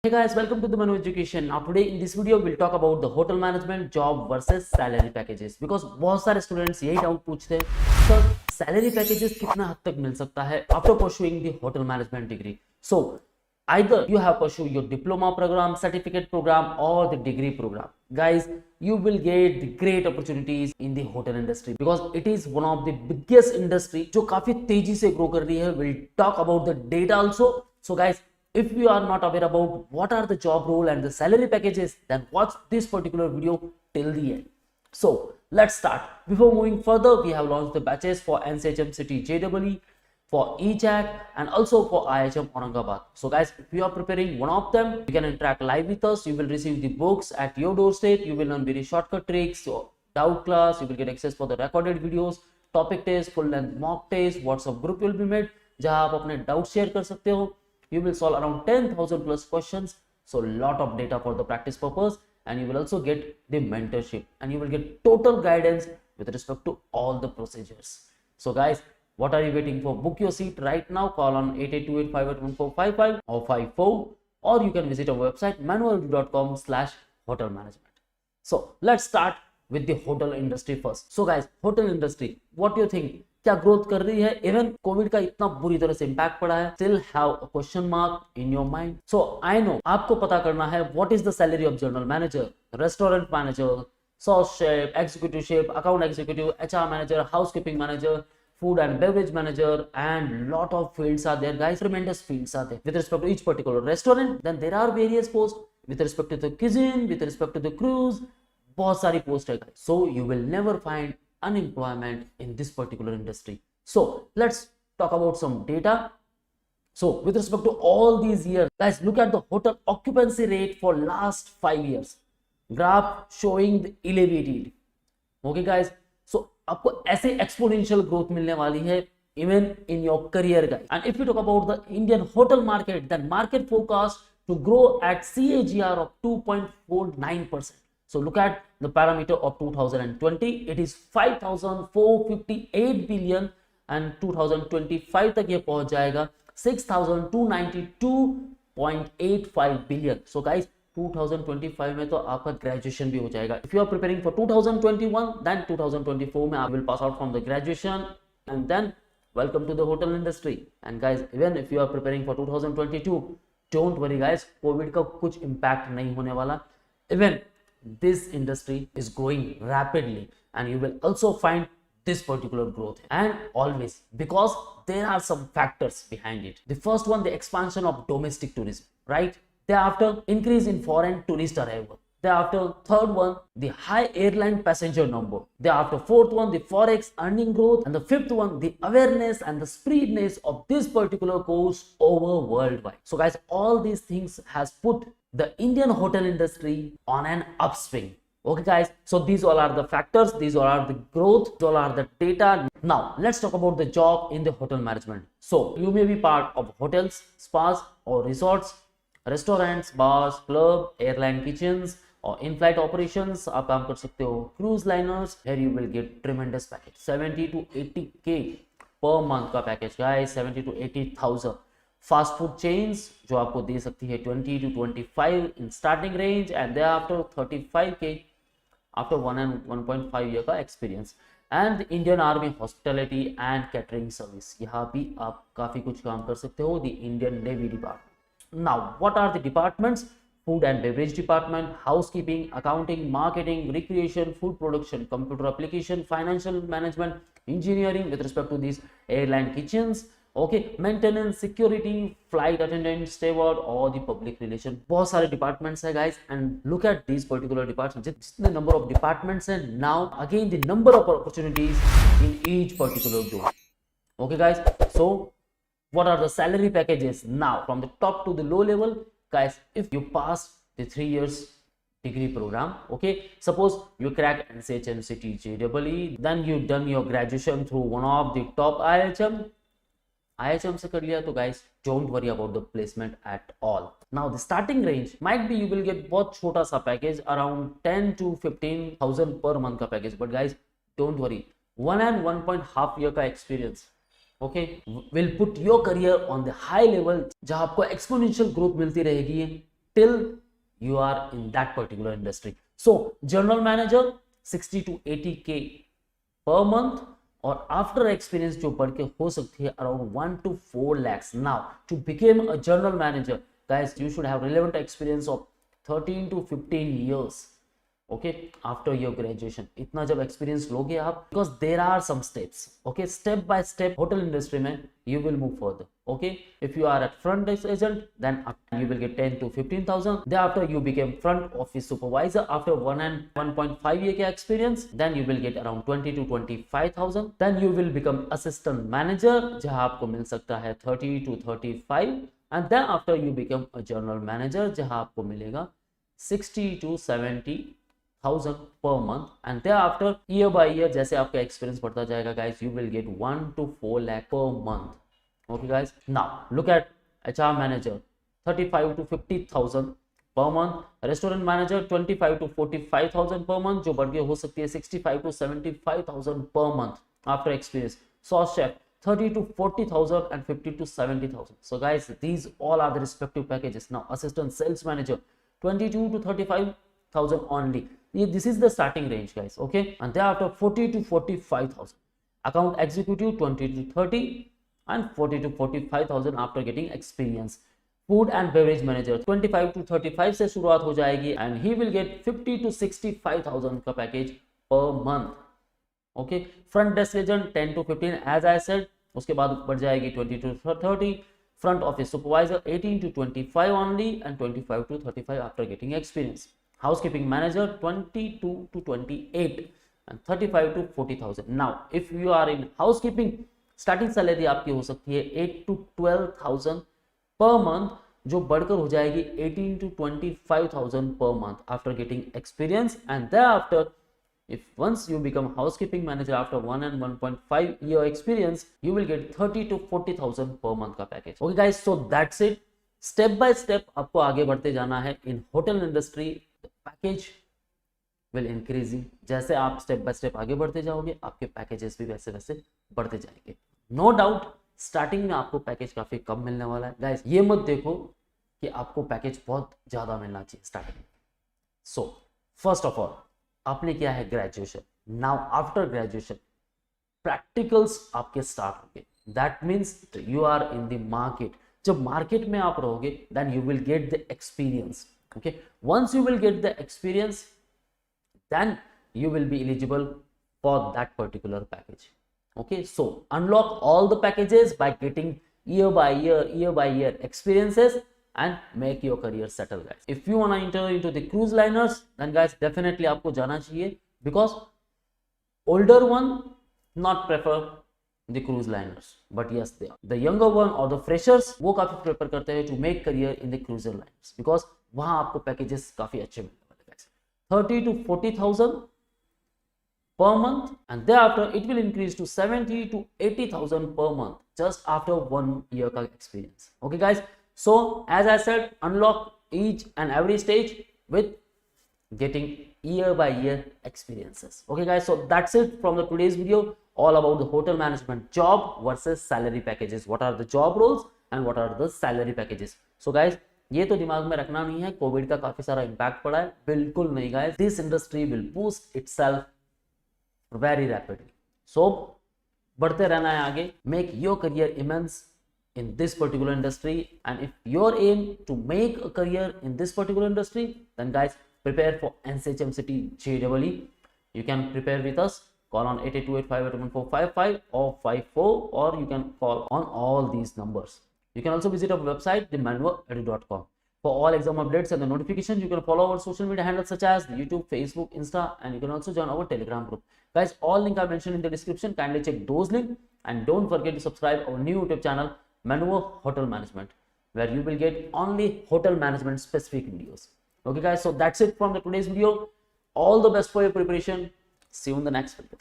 Hey guys, welcome to the Manu Education. Now today in this video we'll talk about the hotel management job versus salary packages because बहुत सारे students यही doubt पूछते हैं sir salary packages कितना हद तक मिल सकता है after pursuing the hotel management degree. So either you have pursued your diploma program, certificate program or the degree program. Guys, you will get the great opportunities in the hotel industry because it is one of the biggest industry जो काफी तेजी से grow कर रही है. We'll talk about the data also. So guys, if you are not aware about what are the job role and the salary packages, then watch this particular video till the end. So let's start. Before moving further, we have launched the batches for NCHM City JEE, for EJAC and also for IHM Aurangabad. So guys, if you are preparing one of them, you can interact live with us. You will receive the books at your doorstep. You will learn very shortcut tricks, so doubt class. You will get access for the recorded videos, topic test, full length mock test. WhatsApp group will be made जहां आप अपने doubt share कर सकते हो. You will solve around 10,000 plus questions, so lot of data for the practice purpose, and you will also get the mentorship and you will get total guidance with respect to all the procedures. So guys, what are you waiting for? Book your seat right now. Call on 8828581455 or 54, or you can visit our website manual.com/hotel management. So let's start with the hotel industry first. So guys, hotel industry, what do you think? क्या growth कर रही है? Even Covid का इतना बुरी तरह से impact पड़ा है. Still have a question mark in your mind. So I know आपको पता करना है what is the salary of general manager, restaurant manager, sauce chef, executive chef, account executive, HR manager, housekeeping manager, food and beverage manager, and lot of fields are there guys. Tremendous fields are there with respect to each particular restaurant. Then there are various posts with respect to the cuisine, with respect to the cruise. बहुत सारी post है guys. So you will never find unemployment in this particular industry. So let's talk about some data. So with respect to all these years, guys, look at the hotel occupancy rate for last 5 years. Graph showing the elevated. Okay guys, so आपको ऐसे exponential growth मिलने वाली है even in your career guys. And if we talk about the Indian hotel market, then market forecast to grow at CAGR of 2.49%. So look at the parameter of 2020, it is 5,458 billion and 2025 तक ये पहुंच जाएगा 6,292.85 billion. So guys, 2025 में तो आपका graduation भी हो जाएगा. If you are preparing for 2021, then 2024 में आप will pass out from the graduation and then welcome to the hotel industry. And guys, even if you are preparing for 2022, don't worry guys, COVID का कुछ impact नहीं होने वाला. Even this industry is growing rapidly and you will also find this particular growth, and always because there are some factors behind it. The first one, the expansion of domestic tourism, right? Thereafter, increase in foreign tourist arrival. Thereafter, third one, the high airline passenger number. Thereafter, fourth one, the forex earning growth, and the fifth one, the awareness and the spreadness of this particular course over worldwide. So guys, all these things has put the Indian hotel industry on an upswing. Okay guys, so these all are the factors, these all are the growth, these all are the data. Now let's talk about the job in the hotel management. So you may be part of hotels, spas or resorts, restaurants, bars, club, airline kitchens or in-flight operations. आप काम कर सकते हो cruise liners. Here you will get tremendous package, 70 to 80k per month का package guys, 70 to 80,000. Fast food chains जो आपको दे सकती है 20 to 25 in starting range and thereafter 35k after 1 and 1.5 year का experience. And Indian army hospitality and catering service, यहाँ भी आप काफी कुछ काम कर सकते हो. The Indian navy department. Now what are the departments? Food and beverage department, housekeeping, accounting, marketing, recreation, food production, computer application, financial management, engineering with respect to this, airline kitchens, okay, maintenance, security, flight attendant, steward और the public relation. बहुत सारे departments है guys and look at these particular departments. जितने number of departments हैं, now again the number of opportunities in each particular zone. Okay guys, so what are the salary packages now from the top to the low level guys? If you pass the 3 years degree program, okay, suppose you crack NCHM City JEE, then you done your graduation through one of the top IHM से कर लिया, तो guys don't worry about the placement at all. Now the starting range might be you will get बहुत छोटा सा package around 10 to 15,000 per month का package, but guys don't worry, 1 and 1.5 year का experience, okay, will put your career on the high level जहां आपको exponential growth मिलती रहेगी till you are in that particular industry. So general manager 60 to 80K per month, और after experience जो बढ़ के हो सकती है around 1 to 4 lakhs. Now to become a general manager guys, you should have relevant experience of 13 to 15 years. Okay, after your graduation इतना जब experience लोगे आप, because there are some steps. Okay, step by step hotel industry में you will move further. Okay, if you are at front desk agent then you will get 10 to 15,000. Thereafter you became front office supervisor after 1 and 1.5 year का experience. Then you will get around 20 to 25,000. Then you will become assistant manager जहाँ आपको मिल सकता है 30 to 35. And then after you become a general manager जहाँ आपको मिलेगा 60 to 70,000 per month. And thereafter year by year जैसे आपका experience बढ़ता जाएगा guys, you will get 1 to 4 lakh per month. Okay guys, now look at HR manager 35 to 50,000 per month, restaurant manager 25 to 45,000 per month जो बढ़ के हो सकती है 65 to 75,000 per month after experience. Sauce chef 30 to 40,000 and 50 to 70,000. So guys, these all are the respective packages. Now assistant sales manager 22 to 35,000 only. This is the starting range guys. Okay, and thereafter 40 to 45,000. Account executive 20 to 30 and 40 to 45,000 after getting experience. Food and beverage manager 25 to 35 से शुरुआत हो जाएगी and he will get 50 to 65,000 का package per month. Okay, front desk agent 10 to 15 as I said. उसके बाद बढ़ जाएगी 20 to 30. Front office supervisor 18 to 25 only and 25 to 35 after getting experience. Housekeeping manager 22 to 28 and 35 to 40,000. Now if you are in housekeeping, starting salary आपकी हो सकती है 8 to 12,000 per month जो बढ़कर हो जाएगी 18 to 25,000 per month after getting experience. And thereafter if once you become housekeeping manager after 1 and 1.5 year experience, you will get 30 to 40,000 per month का package. Okay guys, so that's it. Step by step आपको आगे बढ़ते जाना है in hotel industry. Package will increasing. जैसे आप step by step आगे बढ़ते जाओगे आपके पैकेजेस भी वैसे वैसे बढ़ते जाएंगे. नो डाउट स्टार्टिंग में आपको पैकेज काफी कम मिलने वाला है गाइस. ये मत देखो कि आपको पैकेज बहुत ज्यादा मिलना चाहिए स्टार्टिंग में. सो फर्स्ट ऑफ ऑल आपने किया है graduation. Now after graduation practicals आपके स्टार्ट होंगे. That means you are in the market. जब मार्केट में आप रहोगे then you will get the experience. Okay, once you will get the experience then you will be eligible for that particular package. Okay, so unlock all the packages by getting year by year experiences and make your career settle guys. If you want to enter into the cruise liners then guys definitely आपको जाना चाहिए because older one not prefer the cruise liners but yes they are. The younger one or the freshers वो काफी prefer करते हैं to make career in the cruiser liners because वहाँ आपको packages काफी अच्छे मिलते हैं. 30 to 40,000 per month and thereafter it will increase to 70 to 80,000 per month just after 1 year का experience. Okay guys, so as I said unlock each and every stage with getting year by year experiences. Okay guys, so that's it from the today's video all about the hotel management job versus salary packages. What are the job roles and what are the salary packages. So guys ये तो दिमाग में रखना नहीं है Covid का काफी सारा इंपैक्ट पड़ा है. बिल्कुल नहीं guys, this industry will boost itself very rapidly. So बढ़ते रहना है आगे. Make your career immense in this particular industry and if your aim to make a career in this particular industry then guys prepare for NCHMCT JEE. You can prepare with us. Call on 8828581455 or 54 or you can call on all these numbers. You can also visit our website themanuoedu.com for all exam updates and the notifications. You can follow our social media handles such as YouTube, Facebook, Insta and you can also join our Telegram group. Guys, all links are mentioned in the description. Kindly check those links and don't forget to subscribe our new YouTube channel Manuo Hotel Management where you will get only hotel management specific videos. Okay guys, so that's it from the today's video. All the best for your preparation. See you in the next video.